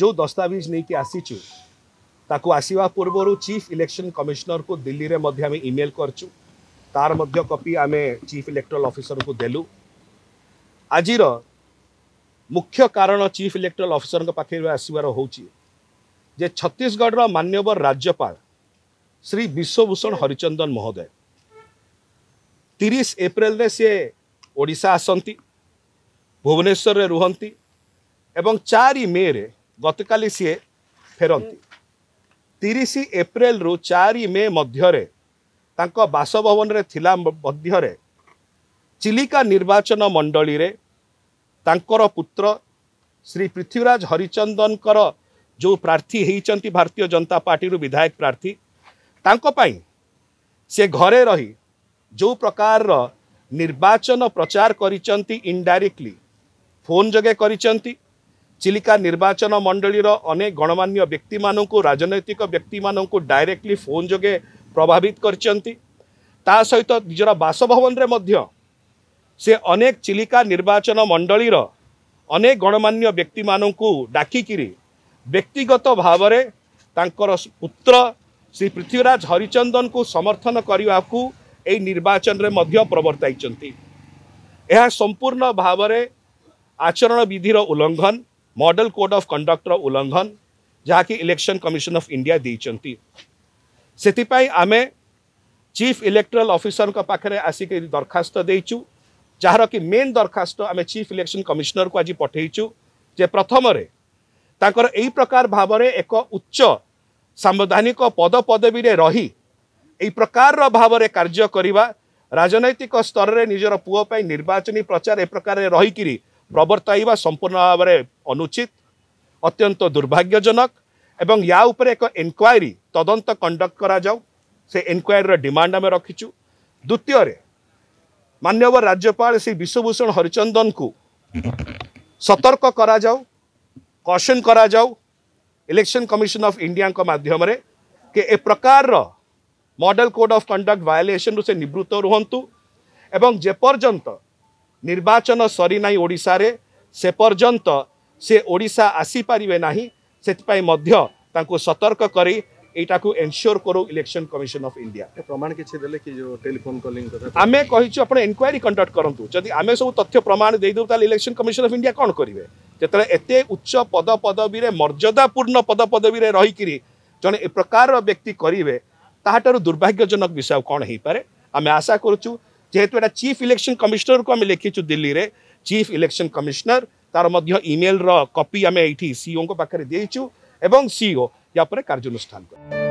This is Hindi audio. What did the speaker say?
जो दस्तावेज नहीं कि आसीचु ताकू आसीवा पूर्व चीफ इलेक्शन कमिश्नर को दिल्ली रे मध्य आमे ईमेल करचु तार मध्य कॉपी आमे चीफ इलेक्टोरल ऑफिसर को देलु। आजिर मुख्य कारण चीफ इलेक्टोरल ऑफिसर पाखे आसबार होची जे छत्तीसगढ़ रो मान्यवर राज्यपाल श्री विश्वभूषण हरिचंदन महोदय 30 एप्रिल रे से ओडिशा आसंती भुवनेश्वर रे रुहंती एवं 4 मे रे गतकाली सी फेरती 30 एप्रिल रु 4 मे मध्य तांको बासभवन रे थिला मध्य रे चिलिका निर्वाचन मंडली रे तांकर पुत्र श्री पृथ्वीराज हरिचंदन कर जो प्रार्थी होती भारतीय जनता पार्टी रु विधायक प्रार्थी तांको पाई से घरे रही जो प्रकार निर्वाचन प्रचार करिचंती इनडायरेक्टली फोन जगे करिचंती चिलिका निर्वाचन मंडली अनेक गणमान्य व्यक्ति मानू राजनैतिक व्यक्ति मानू डायरेक्टली फोन जगे प्रभावित करचंती ता सहित निजर बासभवन रे मध्य से अनेक चिलिका निर्वाचन मंडली अनेक गणमान्य व्यक्ति मानू डाकिकिरी व्यक्तिगत भाव में तांकर पुत्र श्री पृथ्वीराज हरिचंदन को समर्थन करने को यह निर्वाचन रे मध्य प्रवर्ताइचंती। यह संपूर्ण भाव में आचरण विधिर उल्लंघन मॉडल कोड ऑफ कंडक्टर उल्लंघन जहाँकि इलेक्शन कमिशन ऑफ इंडिया देइचंती। सेतिपाई आमे चीफ इलेक्टोरल ऑफिसर का पाखरे आसिक दरखास्त देइचु जार कि मेन दरखास्त आमे चीफ इलेक्शन कमिश्नर को आज पठेइचु जे प्रथम रे तांकर एई प्रकार भाव में एक उच्च संवैधानिक पद पदवी रे रही एई प्रकार भाव में कार्य करिबा राजनैतिक स्तर रे निजर पुओ पई निर्वाचनी प्रचार ए प्रकार रही किरी प्रवर्ताइबा संपूर्ण भाव में अनुचित अत्यंत दुर्भाग्यजनक एवं या उपरे एक इनक्वारी तदंत कंडक्ट करा जाऊ से इनक्वारी डिमांड आम रखीचु। द्वितीय मान्यवर राज्यपाल श्री विश्वभूषण हरिचंदन को सतर्क करा जाऊ कॉशन करा जाऊ इलेक्शन कमिशन ऑफ इंडिया के माध्यम रे कि ए प्रकार model code of conduct violation से निवृत्त रुहंतु एवं जे पर्यंत निर्वाचन सरी नाही ओडिशा रे से पर्यंत से ओडिशा आसी पारिबे नाही सेतपाई मध्य तांको सतर्क करी एटा को एनश्योर करो इलेक्शन कमिशन ऑफ इंडिया प्रमाण किछि देले कि जो टेलीफोन कॉलिंग कथा आमे कहिछु आपण इंक्वायरी कंडक्ट करंतु जदि आमे सब तथ्य प्रमाण दे दउ ताले इलेक्शन कमिशन ऑफ इंडिया कोन करिवे जेतले एते उच्च पद पदवी रे मर्यादापूर्ण पद पदवी रे रही किरी जने ए प्रकार व्यक्ति करिवे ताहाटर दुर्भाग्यजनक विषय कोन हेई पारे। आमे आशा करूछु जेहेतु एटा चीफ इलेक्शन कमिश्नर को आमे लिखिछु दिल्ली रे चीफ इलेक्शन कमिश्नर तार मध्य ईमेल रो कॉपी आमे एठी सीओ को पाखरे देइछु एवं सीओ या पर कार्यानुष्ठान कर।